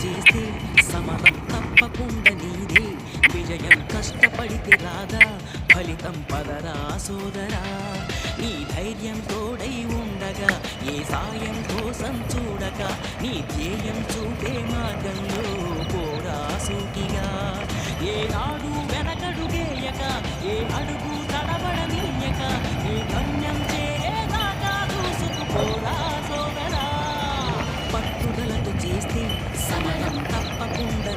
చేస్తే సమరం తప్పకుండా నీదే. విజయం కష్టపడితే రాదా, ఫలితం పదరా సోదరా. నీ ధైర్యం తోడై ఉండగా, ఏ సాయం కోసం చూడక, నీ ధ్యేయం చూపే మార్గంలో పోరా సూటిగా. ఏనాడు వెనకడుగేయక, ఏ అడుగు తడబడనీయక, ఏ గమ్యం చేరేదాకా దూసుకుపోరా సోదరా. పట్టుదలతో చేస్తే సమయం తప్పకుండా